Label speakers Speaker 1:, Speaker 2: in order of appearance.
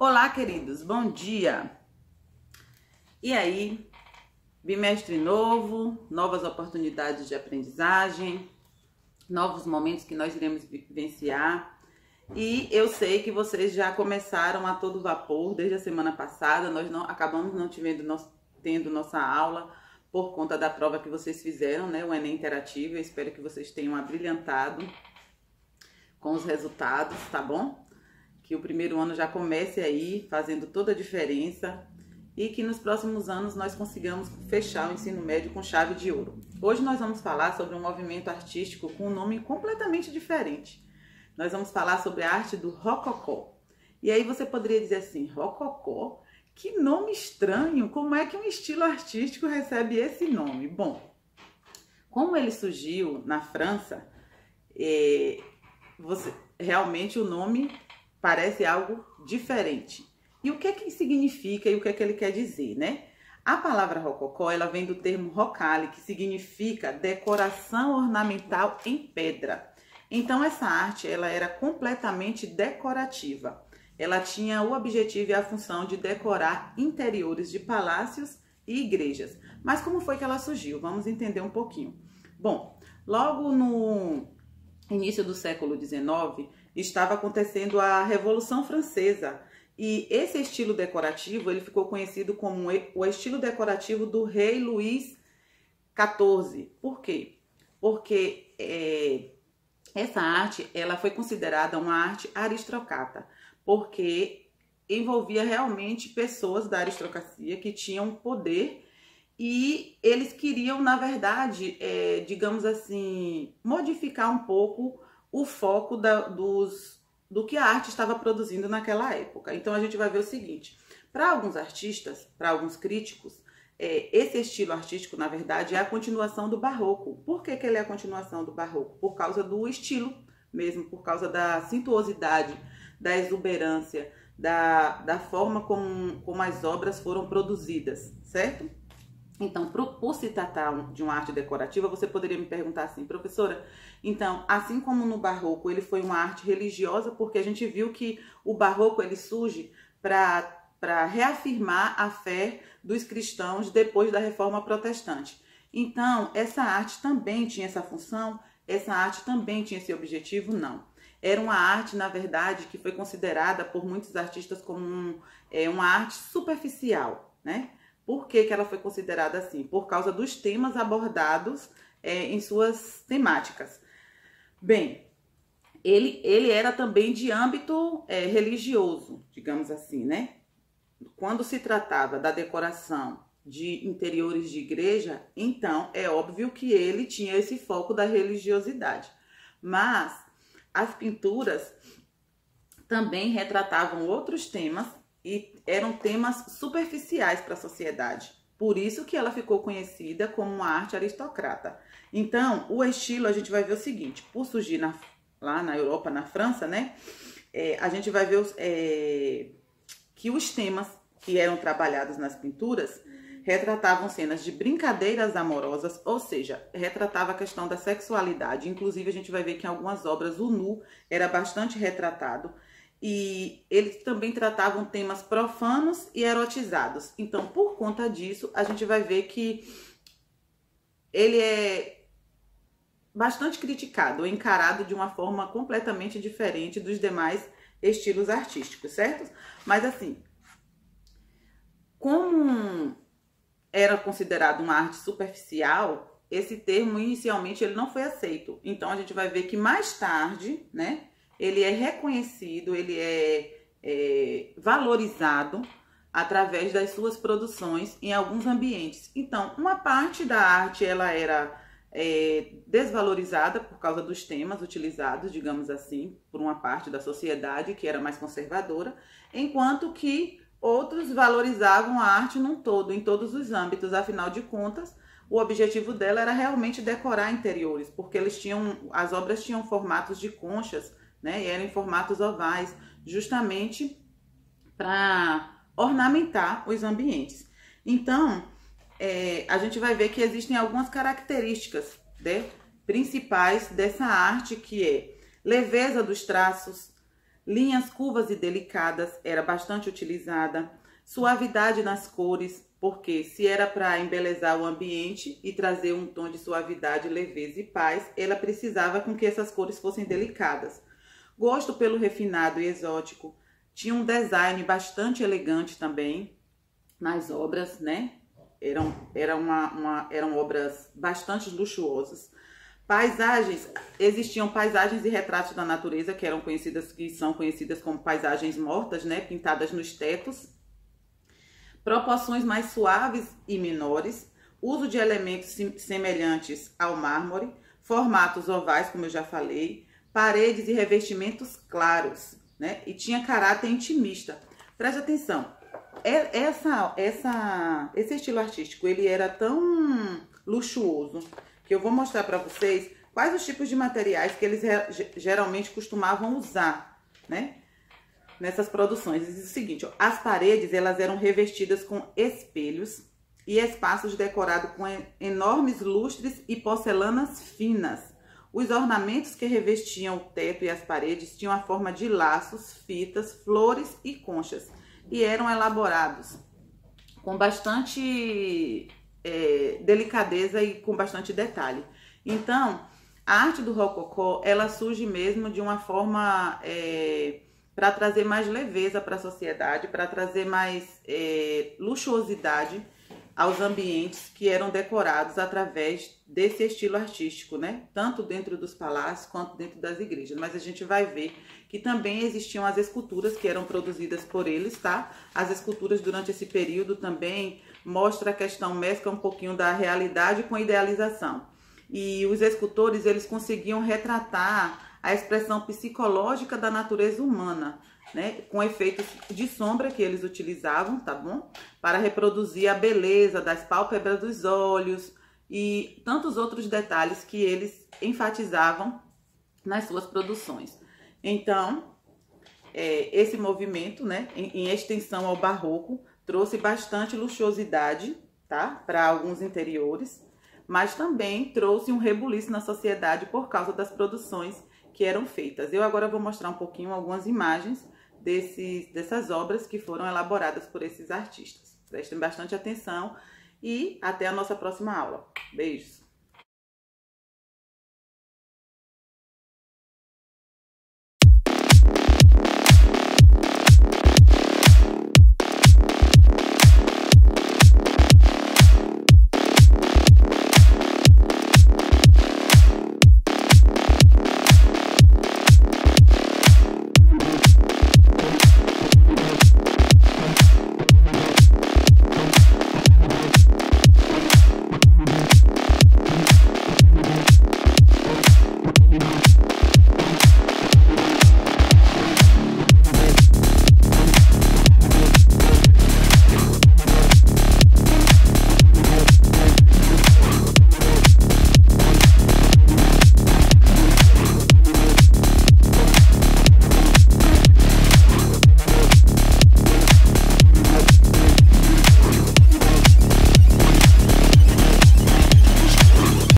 Speaker 1: Olá, queridos, bom dia! E aí, bimestre novo, novas oportunidades de aprendizagem, novos momentos que nós iremos vivenciar. E eu sei que vocês já começaram a todo vapor desde a semana passada. Nós acabamos não tendo nossa aula por conta da prova que vocês fizeram, né? O Enem Interativo. Eu espero que vocês tenham abrilhantado com os resultados, tá bom? Que o primeiro ano já comece aí fazendo toda a diferença e que nos próximos anos nós consigamos fechar o ensino médio com chave de ouro. Hoje nós vamos falar sobre um movimento artístico com um nome completamente diferente. Nós vamos falar sobre a arte do rococó. E aí você poderia dizer assim, rococó? Que nome estranho! Como é que um estilo artístico recebe esse nome? Bom, como ele surgiu na França, realmente o nome parece algo diferente. E o que é que significa e o que é que ele quer dizer, né? A palavra rococó, ela vem do termo rocale, que significa decoração ornamental em pedra. Então essa arte, ela era completamente decorativa. Ela tinha o objetivo e a função de decorar interiores de palácios e igrejas. Mas como foi que ela surgiu? Vamos entender um pouquinho. Bom, logo no início do século XIX, estava acontecendo a Revolução Francesa e esse estilo decorativo ele ficou conhecido como o estilo decorativo do rei Luís XIV. Por quê? Porque essa arte ela foi considerada uma arte aristocrata, porque envolvia realmente pessoas da aristocracia que tinham poder e eles queriam, na verdade, digamos assim, modificar um pouco o foco do que a arte estava produzindo naquela época. Então a gente vai ver o seguinte, para alguns artistas, para alguns críticos, esse estilo artístico, na verdade, é a continuação do barroco. Por que ele é a continuação do barroco? Por causa do estilo mesmo, por causa da suntuosidade, da exuberância, da forma como as obras foram produzidas, certo? Então, por se tratar de uma arte decorativa, você poderia me perguntar assim, professora, então, assim como no barroco ele foi uma arte religiosa, porque a gente viu que o barroco ele surge para reafirmar a fé dos cristãos depois da Reforma Protestante. Então, essa arte também tinha essa função? Essa arte também tinha esse objetivo? Não. Era uma arte, na verdade, que foi considerada por muitos artistas como uma arte superficial, né? Por que ela foi considerada assim? Por causa dos temas abordados em suas temáticas. Bem, ele era também de âmbito religioso, digamos assim, né? Quando se tratava da decoração de interiores de igreja, então é óbvio que ele tinha esse foco da religiosidade. Mas as pinturas também retratavam outros temas e eram temas superficiais para a sociedade. Por isso que ela ficou conhecida como uma arte aristocrata. Então, o estilo, a gente vai ver o seguinte, por surgir lá na Europa, na França, né? A gente vai ver que os temas que eram trabalhados nas pinturas retratavam cenas de brincadeiras amorosas, ou seja, retratava a questão da sexualidade. Inclusive, a gente vai ver que em algumas obras o nu era bastante retratado. E eles também tratavam temas profanos e erotizados. Então, por conta disso, a gente vai ver que ele é bastante criticado, ou encarado de uma forma completamente diferente dos demais estilos artísticos, certo? Mas assim, como era considerado uma arte superficial, esse termo inicialmente ele não foi aceito. Então, a gente vai ver que mais tarde, né? Ele é reconhecido, ele é valorizado através das suas produções em alguns ambientes. Então, uma parte da arte ela era desvalorizada por causa dos temas utilizados, digamos assim, por uma parte da sociedade que era mais conservadora, enquanto que outros valorizavam a arte num todo, em todos os âmbitos. Afinal de contas, o objetivo dela era realmente decorar interiores, porque as obras tinham formatos de conchas, né, e eram em formatos ovais, justamente para ornamentar os ambientes. Então, a gente vai ver que existem algumas características, né, principais dessa arte, que é leveza dos traços, Linhas curvas e delicadas era bastante utilizada. Suavidade nas cores, porque se era para embelezar o ambiente e trazer um tom de suavidade, leveza e paz, ela precisava com que essas cores fossem delicadas. Gosto pelo refinado e exótico. Tinha um design bastante elegante também nas obras, né? Eram obras bastante luxuosas. Paisagens, existiam paisagens e retratos da natureza que são conhecidas como paisagens mortas, né? Pintadas nos tetos. Proporções mais suaves e menores. Uso de elementos semelhantes ao mármore. Formatos ovais, como eu já falei. Paredes e revestimentos claros, né? E tinha caráter intimista. Preste atenção. Esse estilo artístico, ele era tão luxuoso que eu vou mostrar para vocês quais os tipos de materiais que eles geralmente costumavam usar, né? Nessas produções. Diz o seguinte, ó, as paredes, elas eram revestidas com espelhos e espaços decorados com enormes lustres e porcelanas finas. Os ornamentos que revestiam o teto e as paredes tinham a forma de laços, fitas, flores e conchas e eram elaborados com bastante delicadeza e com bastante detalhe. Então, a arte do rococó, ela surge mesmo de uma forma para trazer mais leveza para a sociedade, para trazer mais luxuosidade aos ambientes que eram decorados através desse estilo artístico, né? Tanto dentro dos palácios quanto dentro das igrejas. Mas a gente vai ver que também existiam as esculturas que eram produzidas por eles, tá? As esculturas durante esse período também mostra a questão, mescla um pouquinho da realidade com a idealização. E os escultores, eles conseguiam retratar a expressão psicológica da natureza humana, né, com efeitos de sombra que eles utilizavam, tá bom? Para reproduzir a beleza das pálpebras dos olhos e tantos outros detalhes que eles enfatizavam nas suas produções. Então, esse movimento, né, em extensão ao barroco, trouxe bastante luxuosidade, tá, para alguns interiores, mas também trouxe um rebuliço na sociedade por causa das produções que eram feitas. Eu agora vou mostrar um pouquinho algumas imagens dessas obras que foram elaboradas por esses artistas. Prestem bastante atenção e até a nossa próxima aula. Beijos!